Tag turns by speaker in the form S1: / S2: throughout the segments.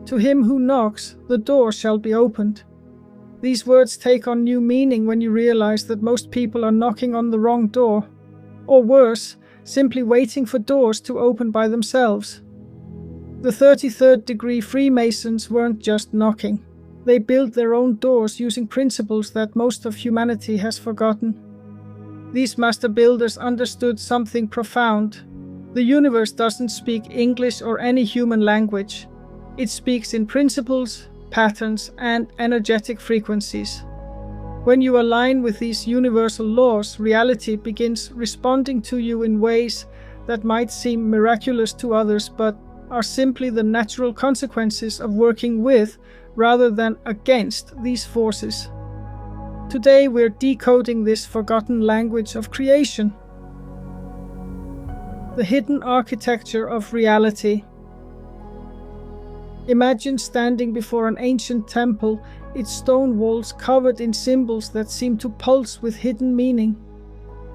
S1: To him who knocks, the door shall be opened. These words take on new meaning when you realize that most people are knocking on the wrong door, or worse, simply waiting for doors to open by themselves. The 33rd degree Freemasons weren't just knocking. They built their own doors using principles that most of humanity has forgotten. These master builders understood something profound. The universe doesn't speak English or any human language. It speaks in principles, patterns, and energetic frequencies. When you align with these universal laws, reality begins responding to you in ways that might seem miraculous to others, but are simply the natural consequences of working with rather than against these forces. Today we're decoding this forgotten language of creation. The hidden architecture of reality. Imagine standing before an ancient temple, its stone walls covered in symbols that seem to pulse with hidden meaning.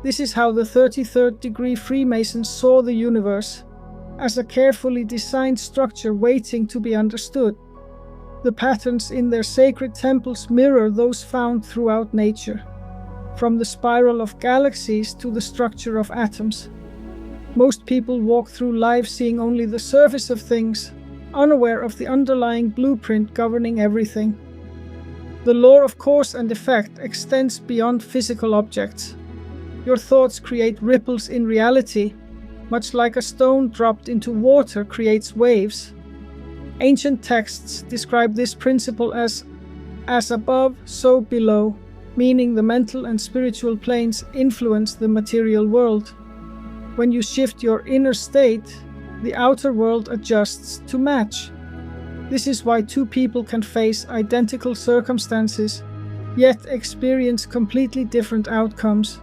S1: This is how the 33rd degree Freemasons saw the universe, as a carefully designed structure waiting to be understood. The patterns in their sacred temples mirror those found throughout nature, from the spiral of galaxies to the structure of atoms. Most people walk through life seeing only the surface of things, unaware of the underlying blueprint governing everything. The law of cause and effect extends beyond physical objects. Your thoughts create ripples in reality, much like a stone dropped into water creates waves. Ancient texts describe this principle as above, so below, meaning the mental and spiritual planes influence the material world. When you shift your inner state, the outer world adjusts to match. This is why two people can face identical circumstances, yet experience completely different outcomes.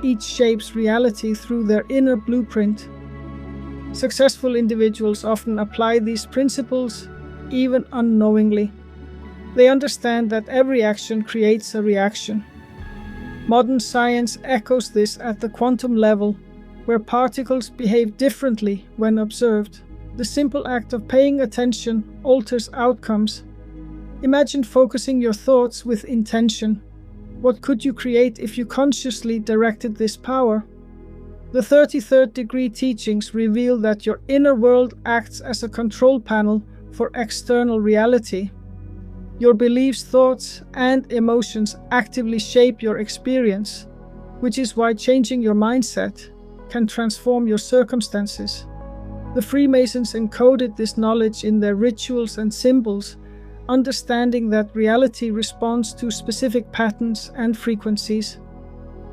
S1: Each shapes reality through their inner blueprint. Successful individuals often apply these principles, even unknowingly. They understand that every action creates a reaction. Modern science echoes this at the quantum level, where particles behave differently when observed. The simple act of paying attention alters outcomes. Imagine focusing your thoughts with intention. What could you create if you consciously directed this power? The 33rd degree teachings reveal that your inner world acts as a control panel for external reality. Your beliefs, thoughts, and emotions actively shape your experience, which is why changing your mindset can transform your circumstances. The Freemasons encoded this knowledge in their rituals and symbols, understanding that reality responds to specific patterns and frequencies.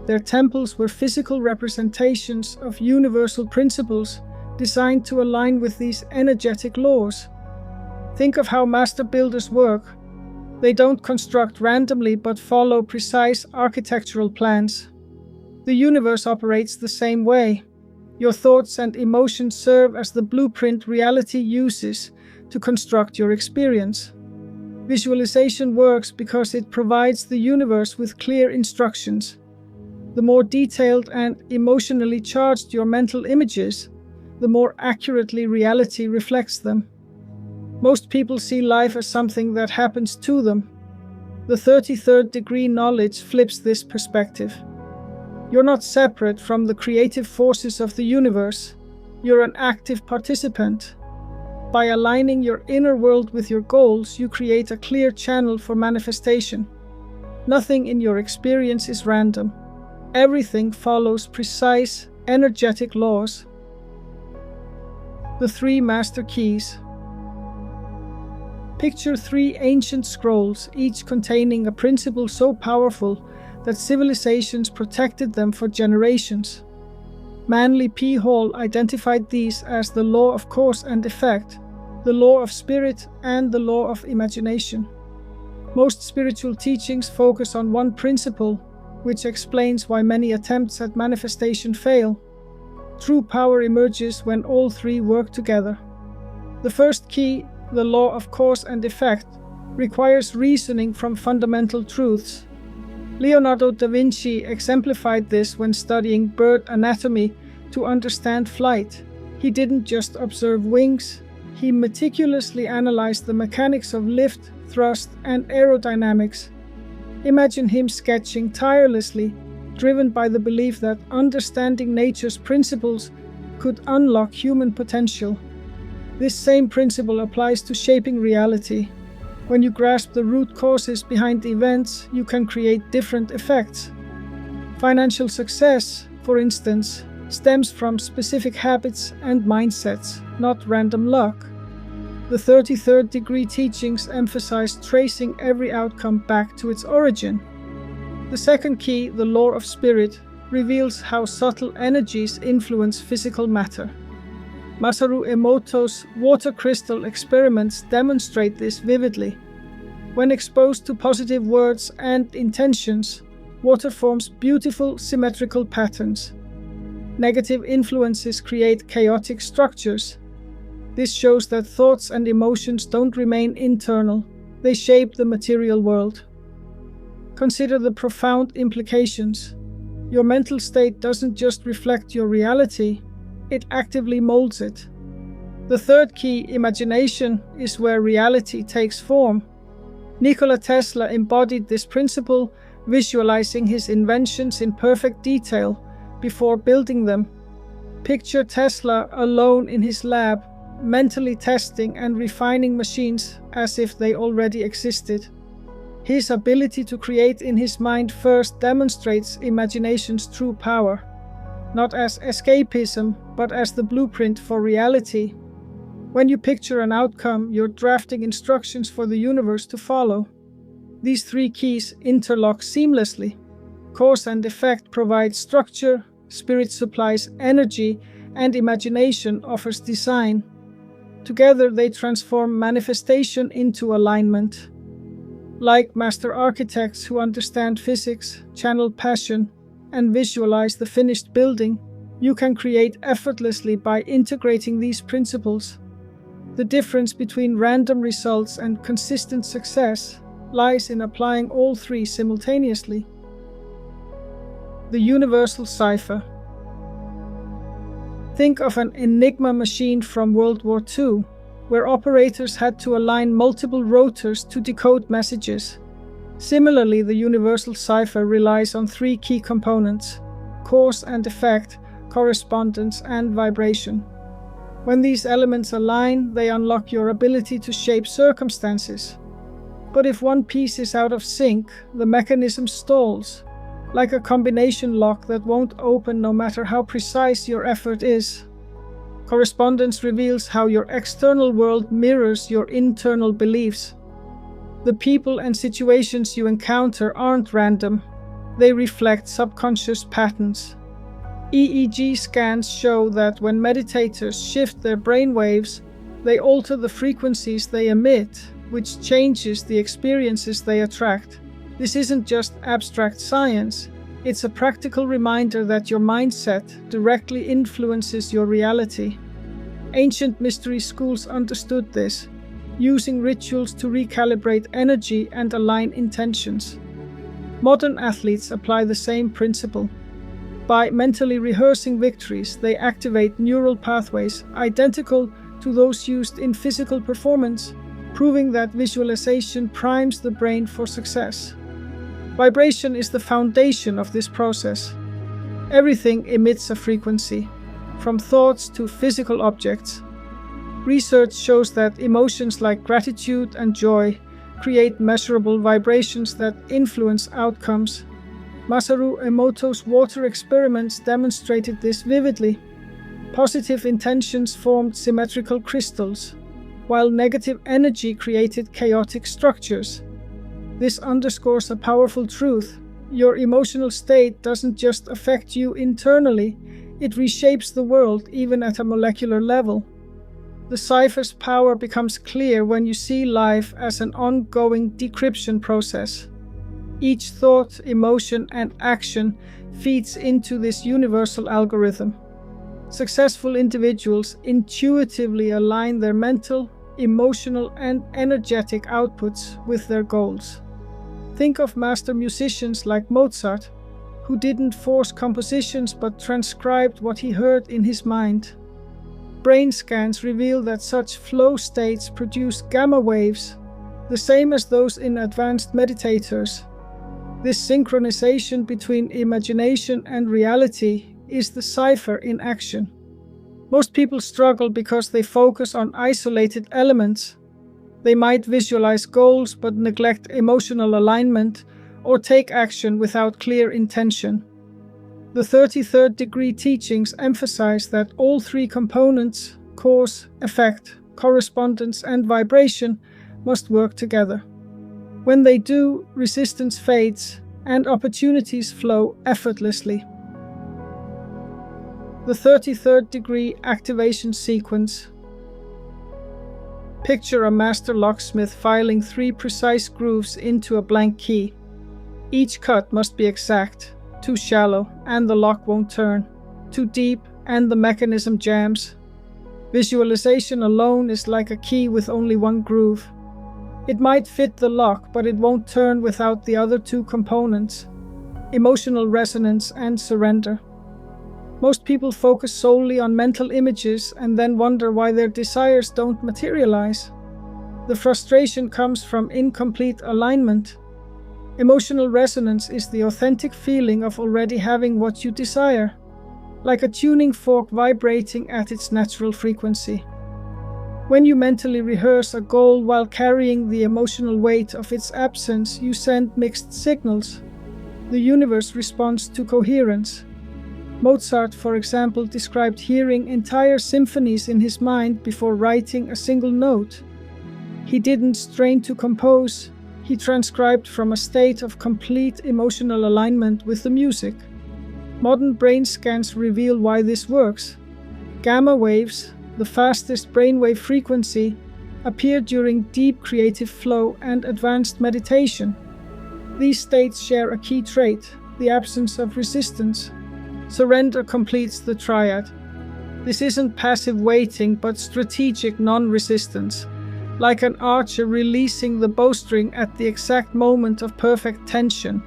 S1: Their temples were physical representations of universal principles designed to align with these energetic laws. Think of how master builders work. They don't construct randomly but follow precise architectural plans. The universe operates the same way. Your thoughts and emotions serve as the blueprint reality uses to construct your experience. Visualization works because it provides the universe with clear instructions. The more detailed and emotionally charged your mental images, the more accurately reality reflects them. Most people see life as something that happens to them. The 33rd degree knowledge flips this perspective. You're not separate from the creative forces of the universe. You're an active participant. By aligning your inner world with your goals, you create a clear channel for manifestation. Nothing in your experience is random. Everything follows precise, energetic laws. The 3 master keys. Picture 3 ancient scrolls, each containing a principle so powerful that civilizations protected them for generations. Manly P. Hall identified these as the law of cause and effect, the law of spirit, and the law of imagination. Most spiritual teachings focus on one principle, which explains why many attempts at manifestation fail. True power emerges when all 3 work together. The first key, the law of cause and effect, requires reasoning from fundamental truths. Leonardo da Vinci exemplified this when studying bird anatomy to understand flight. He didn't just observe wings, he meticulously analyzed the mechanics of lift, thrust, and aerodynamics. Imagine him sketching tirelessly, driven by the belief that understanding nature's principles could unlock human potential. This same principle applies to shaping reality. When you grasp the root causes behind events, you can create different effects. Financial success, for instance, stems from specific habits and mindsets, not random luck. The 33rd degree teachings emphasize tracing every outcome back to its origin. The second key, the law of spirit, reveals how subtle energies influence physical matter. Masaru Emoto's water crystal experiments demonstrate this vividly. When exposed to positive words and intentions, water forms beautiful symmetrical patterns. Negative influences create chaotic structures. This shows that thoughts and emotions don't remain internal, they shape the material world. Consider the profound implications. Your mental state doesn't just reflect your reality, it actively molds it. The third key, imagination, is where reality takes form. Nikola Tesla embodied this principle, visualizing his inventions in perfect detail before building them. Picture Tesla alone in his lab, mentally testing and refining machines as if they already existed. His ability to create in his mind first demonstrates imagination's true power, not as escapism, but as the blueprint for reality. When you picture an outcome, you're drafting instructions for the universe to follow. These three keys interlock seamlessly. Cause and effect provide structure, spirit supplies energy, and imagination offers design. Together they transform manifestation into alignment. Like master architects who understand physics, channel passion, and visualize the finished building, you can create effortlessly by integrating these principles. The difference between random results and consistent success lies in applying all three simultaneously. The Universal Cipher. Think of an Enigma machine from World War II, where operators had to align multiple rotors to decode messages. Similarly, the Universal Cipher relies on three key components: cause and effect, correspondence, and vibration. When these elements align, they unlock your ability to shape circumstances. But if one piece is out of sync, the mechanism stalls, like a combination lock that won't open no matter how precise your effort is. Correspondence reveals how your external world mirrors your internal beliefs. The people and situations you encounter aren't random. They reflect subconscious patterns. EEG scans show that when meditators shift their brain waves, they alter the frequencies they emit, which changes the experiences they attract. This isn't just abstract science. It's a practical reminder that your mindset directly influences your reality. Ancient mystery schools understood this, using rituals to recalibrate energy and align intentions. Modern athletes apply the same principle. By mentally rehearsing victories, they activate neural pathways identical to those used in physical performance, proving that visualization primes the brain for success. Vibration is the foundation of this process. Everything emits a frequency, from thoughts to physical objects. Research shows that emotions like gratitude and joy create measurable vibrations that influence outcomes. Masaru Emoto's water experiments demonstrated this vividly. Positive intentions formed symmetrical crystals, while negative energy created chaotic structures. This underscores a powerful truth. Your emotional state doesn't just affect you internally, it reshapes the world even at a molecular level. The cipher's power becomes clear when you see life as an ongoing decryption process. Each thought, emotion, and action feeds into this universal algorithm. Successful individuals intuitively align their mental, emotional, and energetic outputs with their goals. Think of master musicians like Mozart, who didn't force compositions but transcribed what he heard in his mind. brain scans reveal that such flow states produce gamma waves, the same as those in advanced meditators. This synchronization between imagination and reality is the cipher in action. Most people struggle because they focus on isolated elements. They might visualize goals but neglect emotional alignment or take action without clear intention. The 33rd degree teachings emphasize that all three components, cause, effect, correspondence, and vibration, must work together. When they do, resistance fades and opportunities flow effortlessly. The 33rd degree activation sequence. Picture a master locksmith filing 3 precise grooves into a blank key. Each cut must be exact. Too shallow and the lock won't turn. Too deep and the mechanism jams. Visualization alone is like a key with only one groove. It might fit the lock, but it won't turn without the other 2 components: emotional resonance and surrender. Most people focus solely on mental images and then wonder why their desires don't materialize. The frustration comes from incomplete alignment. Emotional resonance is the authentic feeling of already having what you desire, like a tuning fork vibrating at its natural frequency. When you mentally rehearse a goal while carrying the emotional weight of its absence, you send mixed signals. The universe responds to coherence. Mozart, for example, described hearing entire symphonies in his mind before writing a single note. He didn't strain to compose, he transcribed from a state of complete emotional alignment with the music. Modern brain scans reveal why this works. Gamma waves, the fastest brainwave frequency, appear during deep creative flow and advanced meditation. These states share a key trait: the absence of resistance. Surrender completes the triad. This isn't passive waiting, but strategic non-resistance, like an archer releasing the bowstring at the exact moment of perfect tension.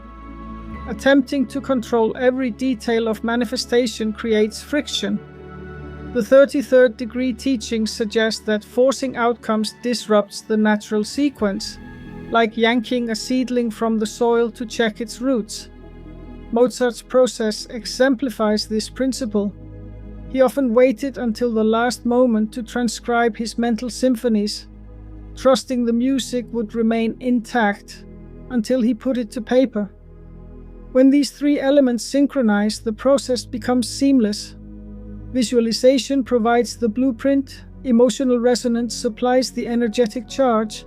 S1: Attempting to control every detail of manifestation creates friction. The 33rd degree teachings suggest that forcing outcomes disrupts the natural sequence, like yanking a seedling from the soil to check its roots. Mozart's process exemplifies this principle. He often waited until the last moment to transcribe his mental symphonies, trusting the music would remain intact until he put it to paper. When these 3 elements synchronize, the process becomes seamless. Visualization provides the blueprint, emotional resonance supplies the energetic charge,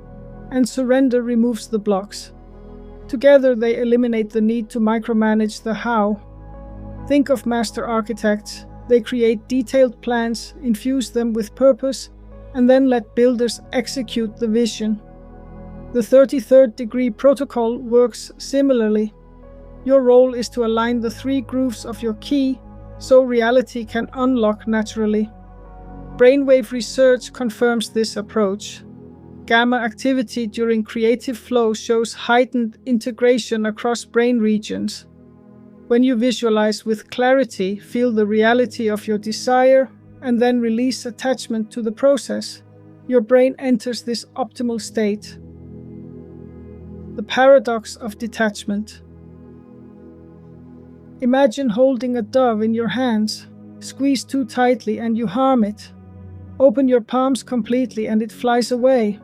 S1: and surrender removes the blocks. Together, they eliminate the need to micromanage the how. Think of master architects. They create detailed plans, infuse them with purpose, and then let builders execute the vision. The 33rd degree protocol works similarly. Your role is to align the 3 grooves of your key so reality can unlock naturally. Brainwave research confirms this approach. Gamma activity during creative flow shows heightened integration across brain regions. When you visualize with clarity, feel the reality of your desire, and then release attachment to the process, your brain enters this optimal state. The Paradox of Detachment. Imagine holding a dove in your hands. Squeeze too tightly and you harm it. Open your palms completely and it flies away.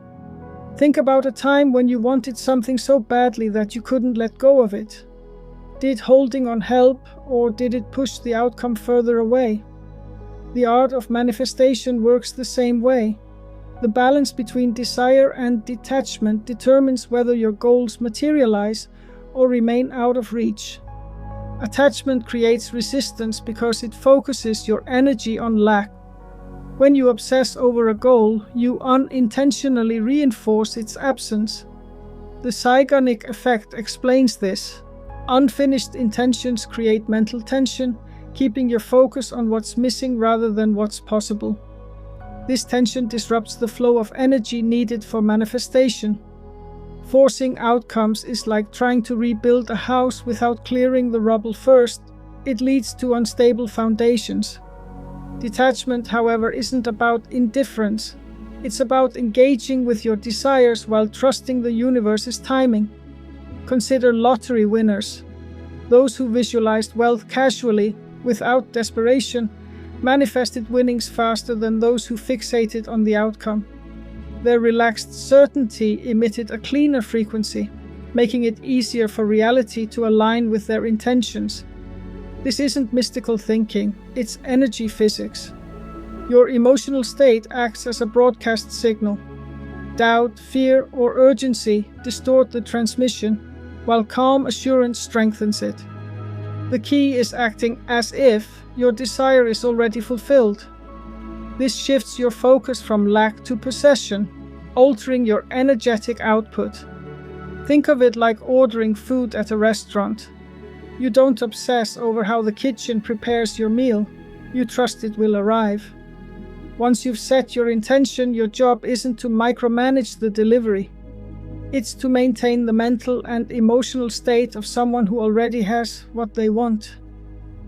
S1: Think about a time when you wanted something so badly that you couldn't let go of it. Did holding on help, or did it push the outcome further away? The art of manifestation works the same way. The balance between desire and detachment determines whether your goals materialize or remain out of reach. Attachment creates resistance because it focuses your energy on lack. When you obsess over a goal, you unintentionally reinforce its absence. The Zeigarnik effect explains this. Unfinished intentions create mental tension, keeping your focus on what's missing rather than what's possible. This tension disrupts the flow of energy needed for manifestation. Forcing outcomes is like trying to rebuild a house without clearing the rubble first. It leads to unstable foundations. Detachment, however, isn't about indifference. It's about engaging with your desires while trusting the universe's timing. Consider lottery winners. Those who visualized wealth casually, without desperation, manifested winnings faster than those who fixated on the outcome. Their relaxed certainty emitted a cleaner frequency, making it easier for reality to align with their intentions. This isn't mystical thinking, it's energy physics. Your emotional state acts as a broadcast signal. Doubt, fear, or urgency distort the transmission, while calm assurance strengthens it. The key is acting as if your desire is already fulfilled. This shifts your focus from lack to possession, altering your energetic output. Think of it like ordering food at a restaurant. You don't obsess over how the kitchen prepares your meal. You trust it will arrive. Once you've set your intention, your job isn't to micromanage the delivery. It's to maintain the mental and emotional state of someone who already has what they want.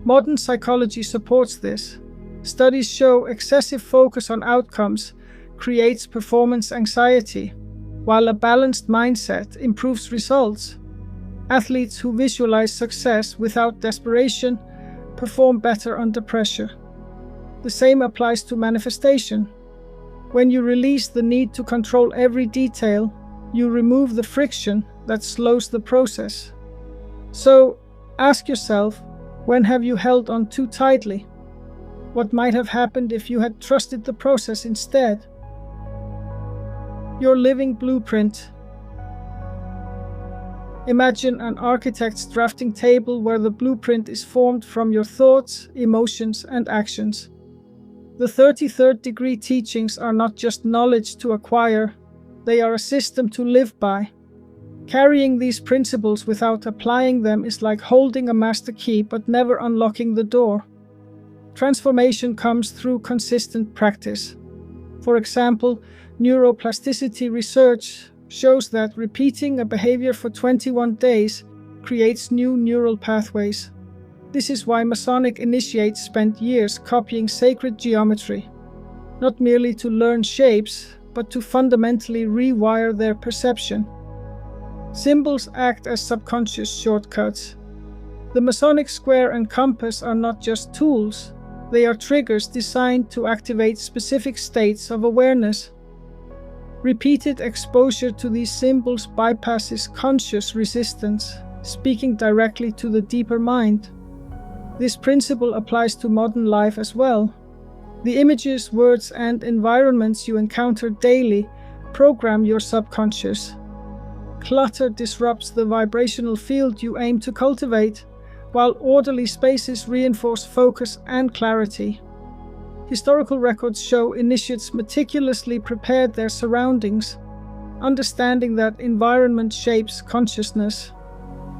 S1: Modern psychology supports this. Studies show excessive focus on outcomes creates performance anxiety, while a balanced mindset improves results. Athletes who visualize success without desperation perform better under pressure. The same applies to manifestation. When you release the need to control every detail, you remove the friction that slows the process. So, ask yourself, when have you held on too tightly? What might have happened if you had trusted the process instead? Your living blueprint. Imagine an architect's drafting table where the blueprint is formed from your thoughts, emotions, and actions. The 33rd degree teachings are not just knowledge to acquire, they are a system to live by. Carrying these principles without applying them is like holding a master key but never unlocking the door. Transformation comes through consistent practice. For example, neuroplasticity research shows that repeating a behavior for 21 days creates new neural pathways. This is why Masonic initiates spent years copying sacred geometry, not merely to learn shapes, but to fundamentally rewire their perception. Symbols act as subconscious shortcuts. The Masonic square and compass are not just tools, they are triggers designed to activate specific states of awareness. Repeated exposure to these symbols bypasses conscious resistance, speaking directly to the deeper mind. This principle applies to modern life as well. The images, words, and environments you encounter daily program your subconscious. Clutter disrupts the vibrational field you aim to cultivate, while orderly spaces reinforce focus and clarity. Historical records show initiates meticulously prepared their surroundings, understanding that environment shapes consciousness.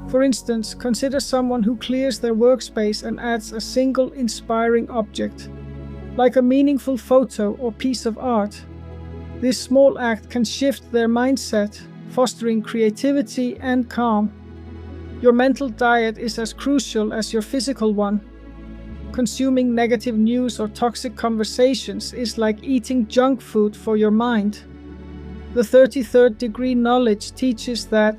S1: For instance, consider someone who clears their workspace and adds a single inspiring object, like a meaningful photo or piece of art. This small act can shift their mindset, fostering creativity and calm. Your mental diet is as crucial as your physical one. Consuming negative news or toxic conversations is like eating junk food for your mind. The 33rd degree knowledge teaches that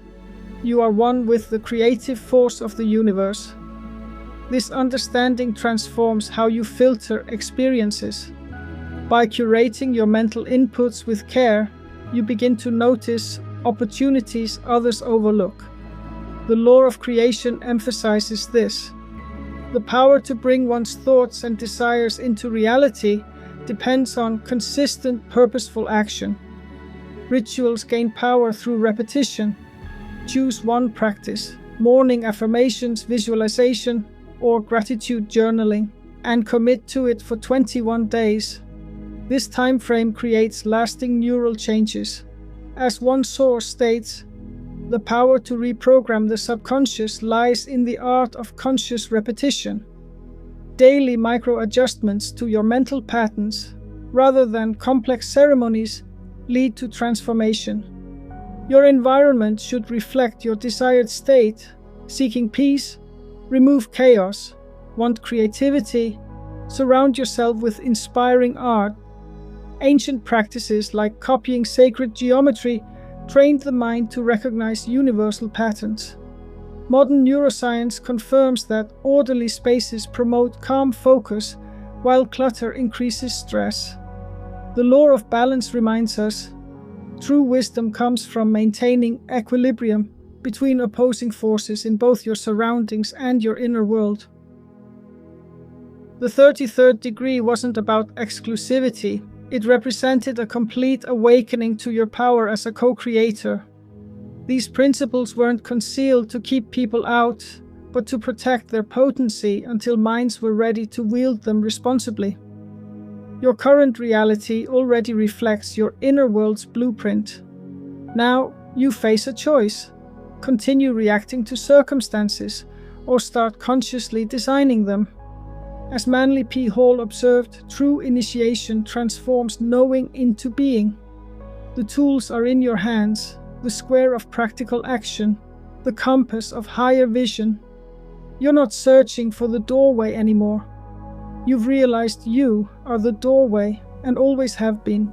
S1: you are one with the creative force of the universe. This understanding transforms how you filter experiences. By curating your mental inputs with care, you begin to notice opportunities others overlook. The law of creation emphasizes this. The power to bring one's thoughts and desires into reality depends on consistent, purposeful action. Rituals gain power through repetition. Choose one practice, morning affirmations, visualization, or gratitude journaling, and commit to it for 21 days. This time frame creates lasting neural changes. As one source states, the power to reprogram the subconscious lies in the art of conscious repetition. Daily micro-adjustments to your mental patterns, rather than complex ceremonies, lead to transformation. Your environment should reflect your desired state, seeking peace, remove chaos, want creativity, Surround yourself with inspiring art. Ancient practices like copying sacred geometry trained the mind to recognize universal patterns. Modern neuroscience confirms that orderly spaces promote calm focus, while clutter increases stress. The law of balance reminds us, true wisdom comes from maintaining equilibrium between opposing forces in both your surroundings and your inner world. The 33rd degree wasn't about exclusivity. It represented a complete awakening to your power as a co-creator. These principles weren't concealed to keep people out, but to protect their potency until minds were ready to wield them responsibly. Your current reality already reflects your inner world's blueprint. Now you face a choice: continue reacting to circumstances, or start consciously designing them. As Manly P. Hall observed, true initiation transforms knowing into being. The tools are in your hands, the square of practical action, the compass of higher vision. You're not searching for the doorway anymore. You've realized you are the doorway and always have been.